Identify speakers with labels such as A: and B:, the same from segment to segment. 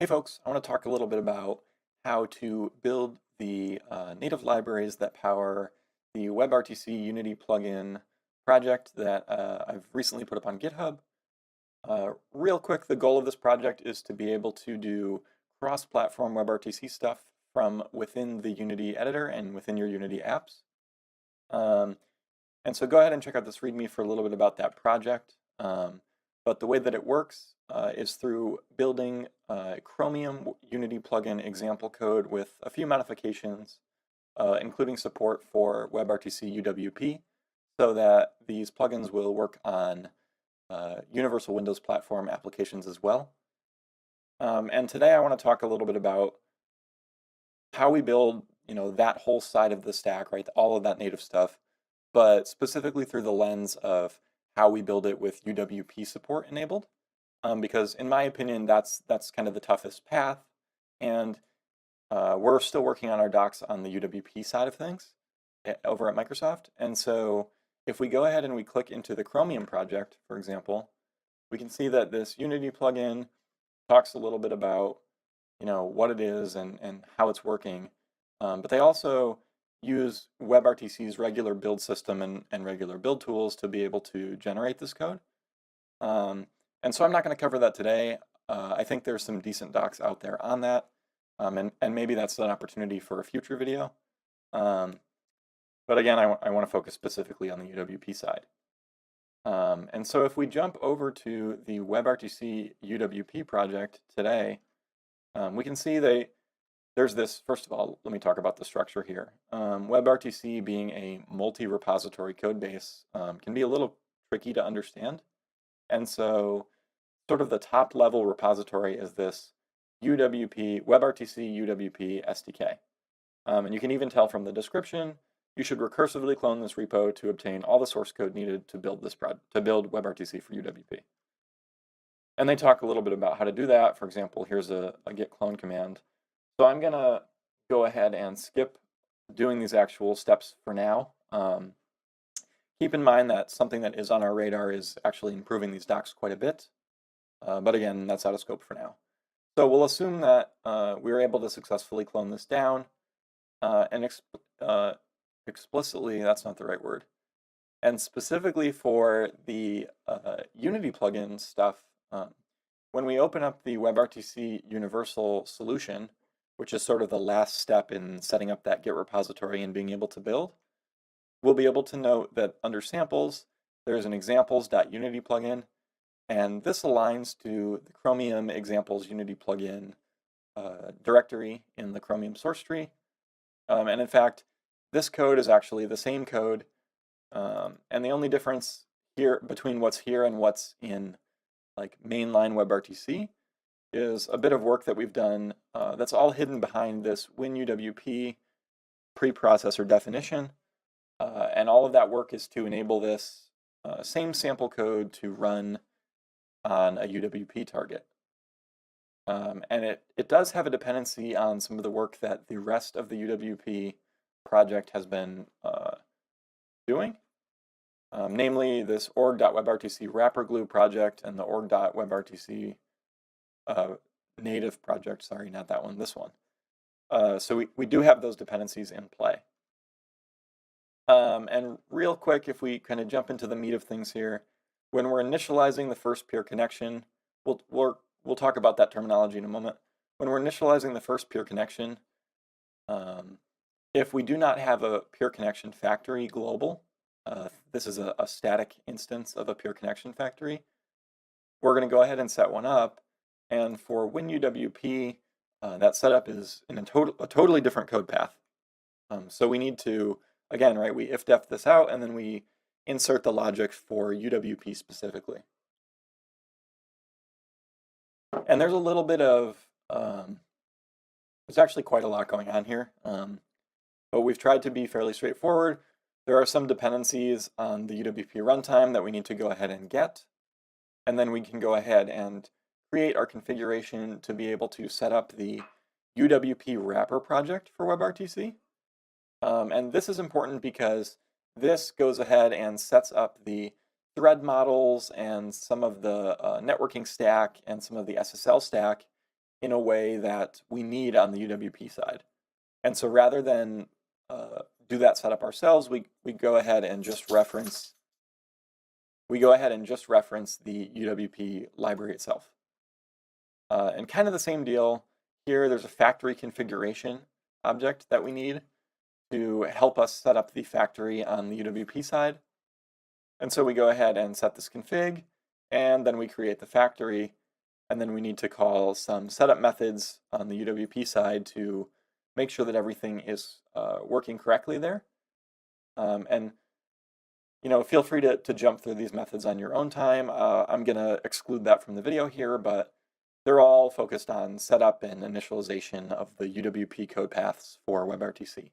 A: Hey folks, I want to talk a little bit about how to build the native libraries that power the WebRTC Unity plugin project that I've recently put up on GitHub. Real quick, the goal of this project is to be able to do cross-platform WebRTC stuff from within the Unity editor and within your Unity apps. And so go ahead and check out this README for a little bit about that project. But the way that it works is through building Chromium Unity plugin example code with a few modifications, including support for WebRTC UWP, so that these plugins will work on Universal Windows Platform applications as well. And today I want to talk a little bit about how we build, that whole side of the stack, right? All of that native stuff, but specifically through the lens of how we build it with UWP support enabled. Because in my opinion, that's kind of the toughest path, and we're still working on our docs on the UWP side of things over at Microsoft. And so if we go ahead and we click into the Chromium project, for example, we can see that this Unity plugin talks a little bit about what it is and how it's working. But they also use WebRTC's regular build system and regular build tools to be able to generate this code. And so I'm not going to cover that today. I think there's some decent docs out there on that, and maybe that's an opportunity for a future video. But again, I want to focus specifically on the UWP side. And so if we jump over to the WebRTC UWP project today, we can see there's this. First of all, let me talk about the structure here. WebRTC, being a multi-repository code base, can be a little tricky to understand. And so sort of the top level repository is this UWP, WebRTC UWP SDK. And you can even tell from the description, you should recursively clone this repo to obtain all the source code needed to build this to build WebRTC for UWP. And they talk a little bit about how to do that. For example, here's a git clone command. So I'm going to go ahead and skip doing these actual steps for now. Keep in mind that something that is on our radar is actually improving these docs quite a bit. But again, that's out of scope for now. So we'll assume that we were able to successfully clone this down and explicitly, that's not the right word. And specifically for the Unity plugin stuff, when we open up the WebRTC Universal solution, which is sort of the last step in setting up that Git repository and being able to build, we'll be able to note that under samples, there's an examples.unity plugin, and this aligns to the Chromium examples Unity plugin directory in the Chromium source tree. And in fact, this code is actually the same code, and the only difference here between what's here and what's in like mainline WebRTC is a bit of work that we've done that's all hidden behind this WinUWP preprocessor definition. And all of that work is to enable this same sample code to run on a UWP target. And it does have a dependency on some of the work that the rest of the UWP project has been doing, namely this org.webrtc wrapper glue project and the org.webrtc native project. Sorry, not that one, this one. So we do have those dependencies in play. And real quick, if we kind of jump into the meat of things here, when we're initializing the first peer connection, we'll talk about that terminology in a moment. When we're initializing the first peer connection, if we do not have a peer connection factory global, this is a static instance of a peer connection factory, we're going to go ahead and set one up. And for WinUWP, that setup is in a totally different code path. So we need to, again, right, we if-def this out, and then we insert the logic for UWP specifically. And there's a little bit of, there's actually quite a lot going on here, but we've tried to be fairly straightforward. There are some dependencies on the UWP runtime that we need to go ahead and get, and then we can go ahead and create our configuration to be able to set up the UWP wrapper project for WebRTC. And this is important because this goes ahead and sets up the thread models and some of the networking stack and some of the SSL stack in a way that we need on the UWP side. And so rather than do that setup ourselves, we go ahead and just reference the UWP library itself. And kind of the same deal here, there's a factory configuration object that we need to help us set up the factory on the UWP side. And so we go ahead and set this config, and then we create the factory, and then we need to call some setup methods on the UWP side to make sure that everything is working correctly there. And feel free to jump through these methods on your own time. I'm going to exclude that from the video here, but they're all focused on setup and initialization of the UWP code paths for WebRTC.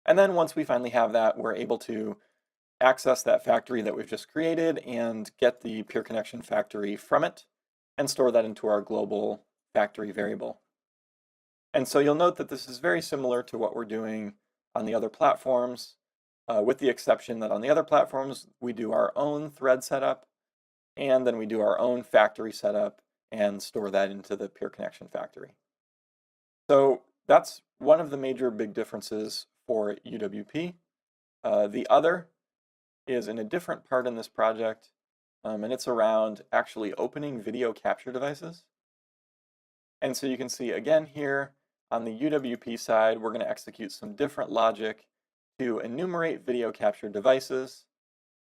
A: And then once we finally have that, we're able to access that factory that we've just created and get the peer connection factory from it and store that into our global factory variable. And so you'll note that this is very similar to what we're doing on the other platforms, with the exception that on the other platforms, we do our own thread setup, and then we do our own factory setup and store that into the peer connection factory. So that's one of the major big differences for UWP. The other is in a different part in this project, and it's around actually opening video capture devices. And so you can see again here on the UWP side, we're going to execute some different logic to enumerate video capture devices,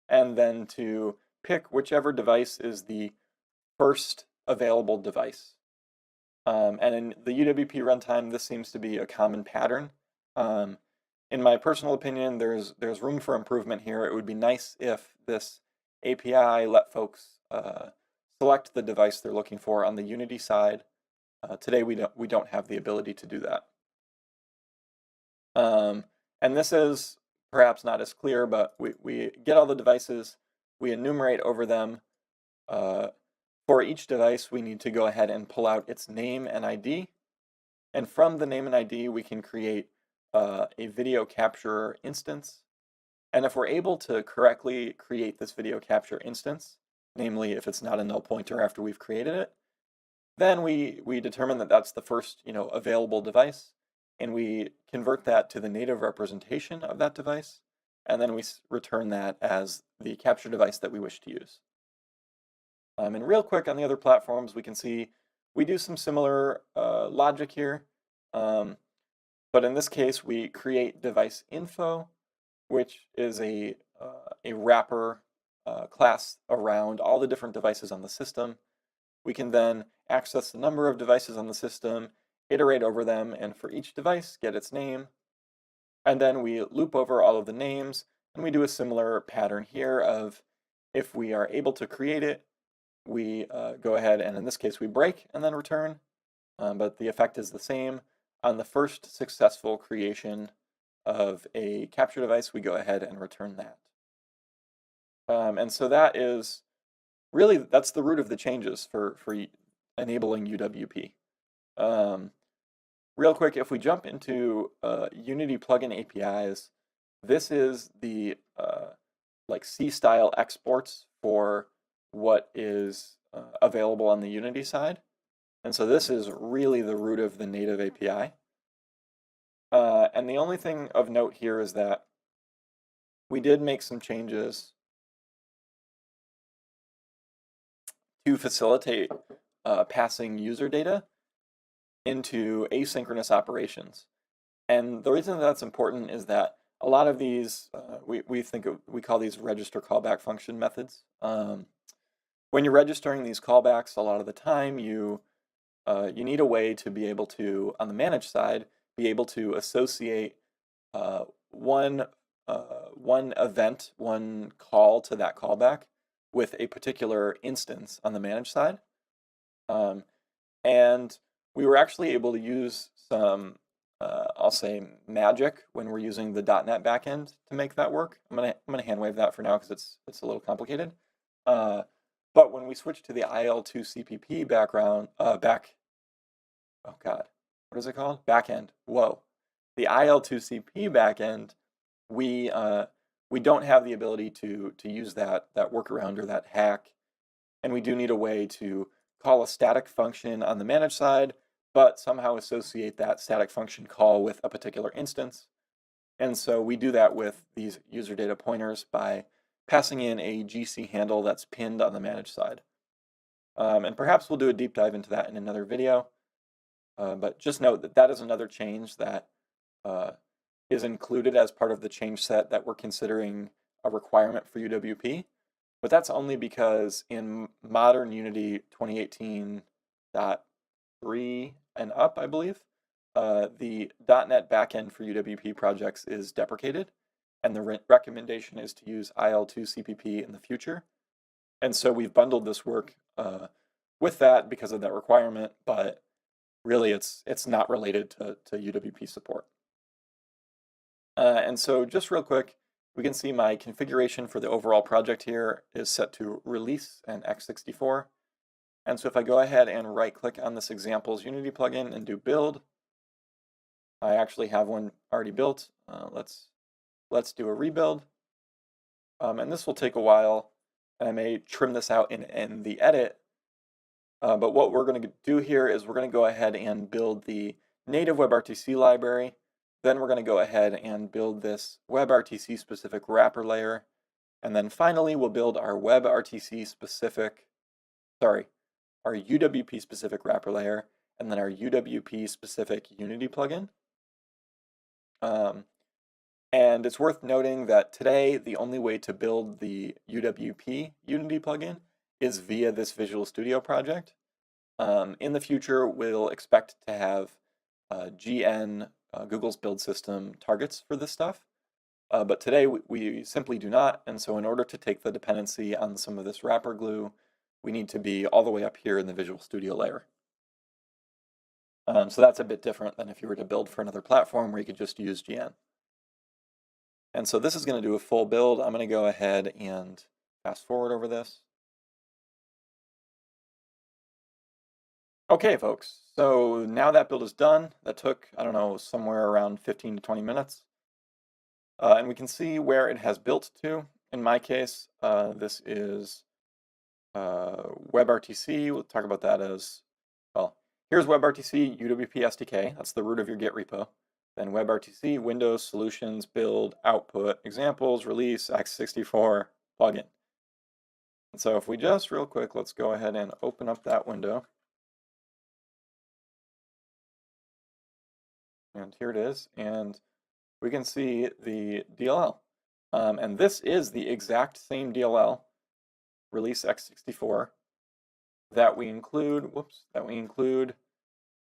A: and then to pick whichever device is the first available device. And in the UWP runtime, this seems to be a common pattern. In my personal opinion, there's room for improvement here. It would be nice if this API let folks select the device they're looking for on the Unity side. Today we don't have the ability to do that. And this is perhaps not as clear, but we get all the devices, we enumerate over them. For each device, we need to go ahead and pull out its name and ID. And from the name and ID, we can create a video capture instance. And if we're able to correctly create this video capture instance, namely if it's not a null pointer after we've created it, then we determine that that's the first available device, and we convert that to the native representation of that device, and then we return that as the capture device that we wish to use. And real quick on the other platforms, we can see we do some similar logic here, but in this case we create device info, which is a wrapper class around all the different devices on the system. We can then access the number of devices on the system, iterate over them, and for each device get its name. And then we loop over all of the names, and we do a similar pattern here of if we are able to create it, we go ahead and in this case we break and then return, but the effect is the same. On the first successful creation of a capture device, we go ahead and return that. And so that is really, that's the root of the changes for enabling UWP. Real quick, if we jump into Unity plugin APIs, this is the like C-style exports for what is available on the Unity side. And so this is really the root of the native API. And the only thing of note here is that we did make some changes to facilitate passing user data into asynchronous operations. And the reason that's important is that a lot of these, we call these register callback function methods. When you're registering these callbacks, a lot of the time you need a way to be able to, on the managed side, be able to associate one event, one call to that callback with a particular instance on the managed side. And we were actually able to use some, I'll say, magic when we're using the .NET backend to make that work. I'm gonna hand wave that for now because it's a little complicated. But when we switch to the IL2 CPP what is it called? Backend. Whoa. The IL2 CP backend, we don't have the ability to use that workaround or that hack, and we do need a way to call a static function on the manage side, but somehow associate that static function call with a particular instance. And so we do that with these user data pointers by passing in a GC handle that's pinned on the manage side. And perhaps we'll do a deep dive into that in another video. But just note that that is another change that is included as part of the change set that we're considering a requirement for UWP. But that's only because in modern Unity 2018.3 and up, I believe, the .NET backend for UWP projects is deprecated, and the recommendation is to use IL2 CPP in the future. And so we've bundled this work with that because of that requirement, but really it's not related to UWP support. And so just real quick, we can see my configuration for the overall project here is set to release and x64. And so if I go ahead and right click on this examples Unity plugin and do build, I actually have one already built. Let's do a rebuild. And this will take a while, and I may trim this out in the edit. But what we're going to do here is we're going to go ahead and build the native WebRTC library. Then we're going to go ahead and build this WebRTC specific wrapper layer. And then finally, we'll build our WebRTC specific, our UWP specific wrapper layer, and then our UWP specific Unity plugin. And it's worth noting that today, the only way to build the UWP Unity plugin is via this Visual Studio project. In the future, we'll expect to have GN, Google's build system, targets for this stuff. But today we simply do not, and so in order to take the dependency on some of this wrapper glue, we need to be all the way up here in the Visual Studio layer. So that's a bit different than if you were to build for another platform where you could just use GN. And so this is going to do a full build. I'm going to go ahead and fast forward over this. Okay, folks, so now that build is done. That took, I don't know, somewhere around 15 to 20 minutes. And we can see where it has built to. In my case, this is WebRTC. We'll talk about that as, well, here's WebRTC UWP SDK. That's the root of your Git repo. Then WebRTC, Windows, Solutions, Build, Output, Examples, Release, x64, Plugin. And so if we just real quick, let's go ahead and open up that window. And here it is, and we can see the DLL. And this is the exact same DLL, release x64, that we include,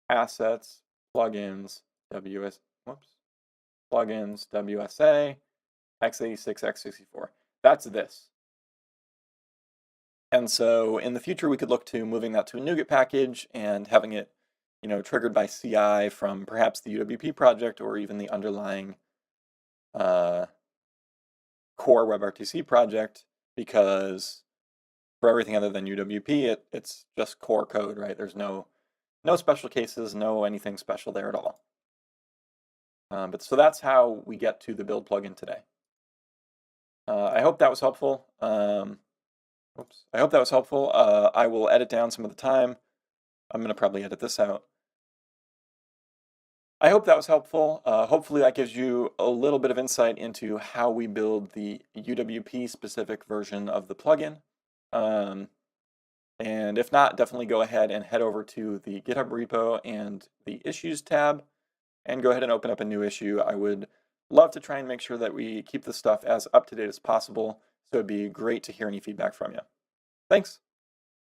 A: assets, plugins, plugins, WSA, x86, x64. That's this. And so in the future, we could look to moving that to a NuGet package and having it triggered by CI from perhaps the UWP project or even the underlying core WebRTC project, because for everything other than UWP, it's just core code, right? There's no special cases, no anything special there at all. But so that's how we get to the build plugin today. I hope that was helpful. I hope that was helpful. I will edit down some of the time. I'm going to probably edit this out. I hope that was helpful. Hopefully that gives you a little bit of insight into how we build the UWP specific version of the plugin. And if not, definitely go ahead and head over to the GitHub repo and the Issues tab and go ahead and open up a new issue. I would love to try and make sure that we keep this stuff as up to date as possible, so it'd be great to hear any feedback from you. Thanks.